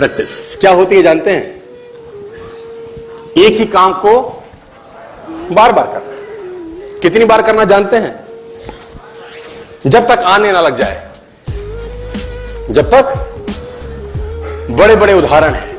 Practice क्या होती है जानते हैं? एक ही काम को बार बार करना। कितनी बार करना जानते हैं? जब तक आने ना लग जाए, जब तक। बड़े बड़े उदाहरण हैं।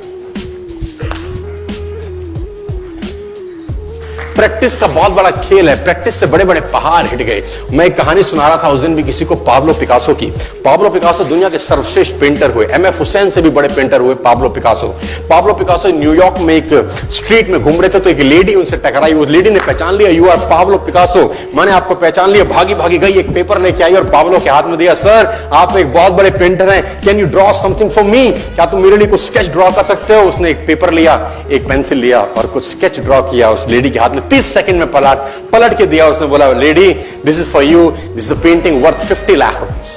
प्रैक्टिस का बहुत बड़ा खेल है। प्रैक्टिस से बड़े बड़े पहाड़ हिट गए। मैं एक कहानी सुना रहा था उस दिन भी किसी को, पाब्लो पिकासो की। पाब्लो पिकासो दुनिया के सर्वश्रेष्ठ पेंटर हुए। एमएफ हुसैन से भी बड़े पेंटर हुए Pablo Picasso. Pablo Picasso New York में एक स्ट्रीट में घूम रहे थे तो एक लेडी उनसे टकराई। उस लेडी ने पहचान लिया, यू आर पाब्लो पिकासो, मैंने आपको पहचान लिया। भागी भागी गई, एक पेपर लेके आई और पाब्लो के हाथ में दिया। सर आप एक बहुत बड़े पेंटर हैं, can you draw something for me? क्या तुम मेरे लिए कुछ स्केच ड्रॉ कर सकते हो? उसने एक पेपर लिया, एक पेंसिल लिया और कुछ स्केच ड्रॉ किया उस लेडी के हाथ में। 30 सेकंड में पलट के दिया। उसने बोला, lady this is for you, this is a painting worth 50 lakh rupees.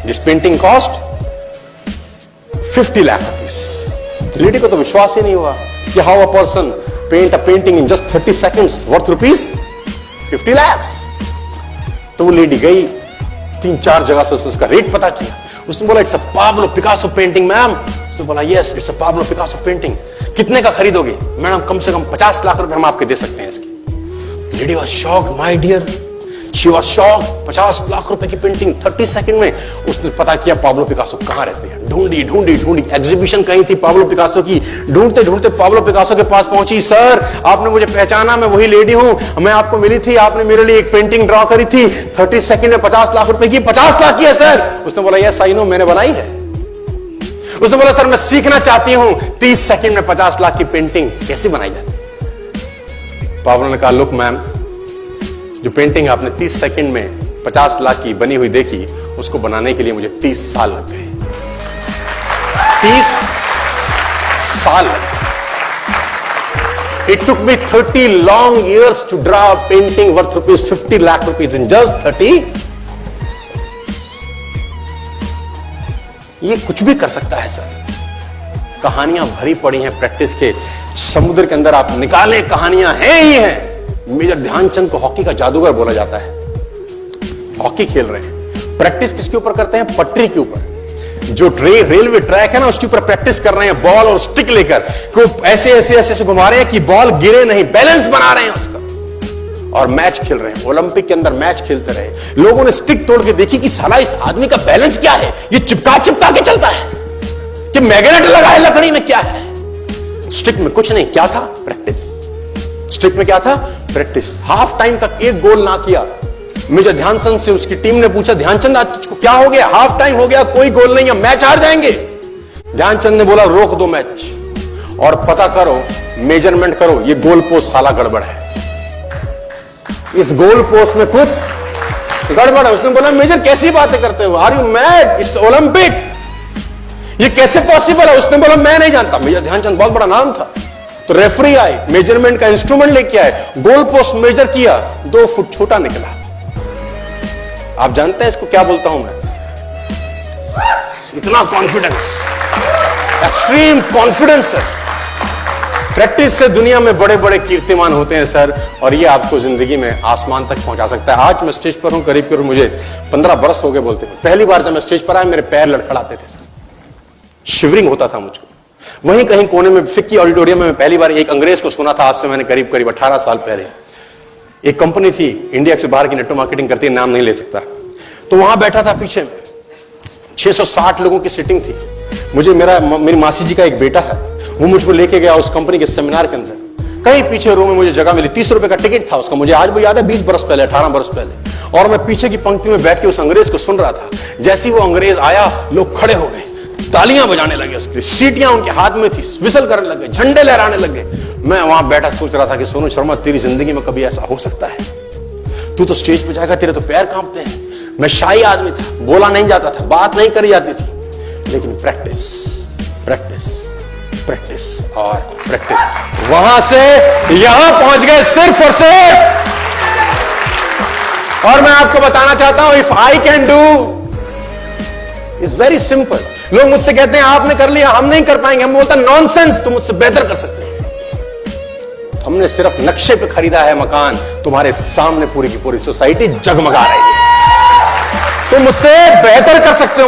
This painting cost 50 lakh rupees. Lady को तो विश्वास ही नहीं हुआ कि how a person paint a painting in just 30 seconds worth rupees 50 lakh. तो वो लेडी गई, 3-4 जगह से उसने उसका रेट पता किया। उसने बोला, it's a Pablo Picasso painting ma'am. उसने बोला, yes it's a Pablo Picasso painting. कितने का खरीदोगे? मैडम कम से कम 50 लाख रुपए हम आपके दे सकते हैं इसकी। Lady was shocked, my dear, she was shocked. 50 lakh रुपए की पेंटिंग 30 सेकंड में। उसने पता किया पाब्लो पिकासो कहां रहते हैं। ढूंढी ढूंढी ढूंढी, एग्जीबिशन कहीं थी पाब्लो पिकासो की। ढूंढते ढूंढते पाब्लो पिकासो के पास पहुंची। सर आपने मुझे पहचाना, मैं वही लेडी हूं, मैं आपको मिली थी, आपने मेरे लिए एक पेंटिंग ड्रॉ करी थी 30 सेकंड में 50 लाख रुपए की। 50 लाख की है सर? उसने बोला, यस आई नो, मैंने बनाई है। उसने बोला, सर मैं सीखना चाहती हूं 30 सेकंड में 50 लाख की पेंटिंग कैसे बनाई जाती। पाब्लो ने कहा, लुक मैम, जो पेंटिंग आपने 30 सेकंड में 50 लाख की बनी हुई देखी, उसको बनाने के लिए मुझे 30 साल लग गए। 30 साल लग गए। It took me 30 long years to draw a painting worth rupees 50 lakh rupees in just 30। ये कुछ भी कर सकता है सर। कहानियां भरी पड़ी हैं प्रैक्टिस के समुद्र के अंदर। आप निकालें, कहानियां हैं ही हैं। मेजर ध्यानचंद को हॉकी का जादूगर बोला जाता है। हॉकी खेल रहे हैं, प्रैक्टिस किसके ऊपर करते हैं? पटरी के ऊपर। जो रेलवे ट्रैक है ना, उसके ऊपर प्रैक्टिस कर रहे हैं। बॉल और स्टिक लेकर को ऐसे ऐसे ऐसे घुमा रहे हैं कि बॉल गिरे नहीं, बैलेंस बना रहे हैं उसका। और मैच खेल रहे हैं। ओलंपिक के अंदर मैच खेलते रहे। लोगों ने स्टिक तोड़ के देखी कि साला इस आदमी का बैलेंस क्या है, ये चिपका चिपका के चलता है कि मैग्नेट लगा है लकड़ी में, क्या है? स्टिक में कुछ नहीं, क्या था? प्रैक्टिस। स्टिक में क्या था? प्रैक्टिस। हाफ टाइम तक एक गोल ना किया। मेजर ध्यानचंद से उसकी टीम ने पूछा, ध्यानचंद आज तुझको क्या हो गया? हाफ टाइम हो गया, कोई गोल नहीं है, मैच हार जाएंगे। ध्यानचंद ने बोला, रोक दो मैच और पता करो, मेजरमेंट करो, ये गोल पोस्ट साला गड़बड़ है, इस गोल पोस्ट में कुछ गड़बड़ है। उसने बोला, मेजर कैसी बातें करते हो? Are you mad? It's Olympic, ये कैसे पॉसिबल है? उसने बोला, मैं नहीं जानता। मेजर ध्यानचंद बहुत बड़ा नाम था। तो रेफरी आए, मेजरमेंट का इंस्ट्रूमेंट लेके आए, गोल पोस्ट मेजर किया, 2 फुट छोटा निकला। आप जानते हैं इसको क्या बोलता हूं मैं? इतना कॉन्फिडेंस, एक्सट्रीम कॉन्फिडेंस है। प्रैक्टिस से दुनिया में बड़े बड़े कीर्तिमान होते हैं सर, और ये आपको जिंदगी में आसमान तक पहुंचा सकता है। आज मैं स्टेज पर हूं, करीब करीब मुझे 15 बरस हो गए बोलते हैं। पहली बार जब मैं स्टेज पर आया, मेरे पैर लड़खड़ाते थे सर, शिवरिंग होता था मुझको। वहीं कहीं कोने में फिक्की ऑडिटोरियम में मैं पहली बार एक अंग्रेज को सुना था। आज से मैंने करीब करीब 18 साल पहले। एक कंपनी थी इंडिया से बाहर की, नेटवर्क मार्केटिंग करती है, नाम नहीं ले सकता। तो वहां बैठा था, पीछे में 660 लोगों की सीटिंग थी। मुझे मेरी मासी जी का एक बेटा है, वो मुझको लेके गया उस कंपनी के सेमिनार के अंदर। कहीं पीछे रो में मुझे जगह मिली। 30 रुपए का टिकट था उसका, मुझे आज भी याद है, 20 बरस पहले, 18 बरस पहले। और मैं पीछे की पंक्ति में बैठ के उस अंग्रेज को सुन रहा था। जैसे ही वो अंग्रेज आया, लोग खड़े हो गए, तालियां बजाने लगे, उसकी सीटियां उनके हाथ में थी, विसल करने लगे, झंडे लहराने लगे। मैं वहां बैठा सोच रहा था कि सोनू शर्मा, तेरी जिंदगी में कभी ऐसा हो सकता है? तू तो स्टेज पे जाएगा, तेरे तो पैर कांपते हैं। मैं शाही आदमी था, बोला नहीं जाता था, बात नहीं करी जाती थी। लेकिन प्रैक्टिस, प्रैक्टिस, प्रैक्टिस और प्रैक्टिस, वहां से यहां पहुंच गए सिर्फ और सिर्फ। और मैं आपको बताना चाहता हूं, if I can do, it's very simple. लोग मुझसे कहते हैं आपने कर लिया, हम नहीं कर पाएंगे। हम बोलते हैं नॉनसेंस, तुम मुझसे बेहतर कर सकते हैं। हमने सिर्फ नक्शे पे खरीदा है मकान, तुम्हारे सामने पूरी की पूरी सोसाइटी जगमगा रही है। तुम मुझसे बेहतर कर सकते हो।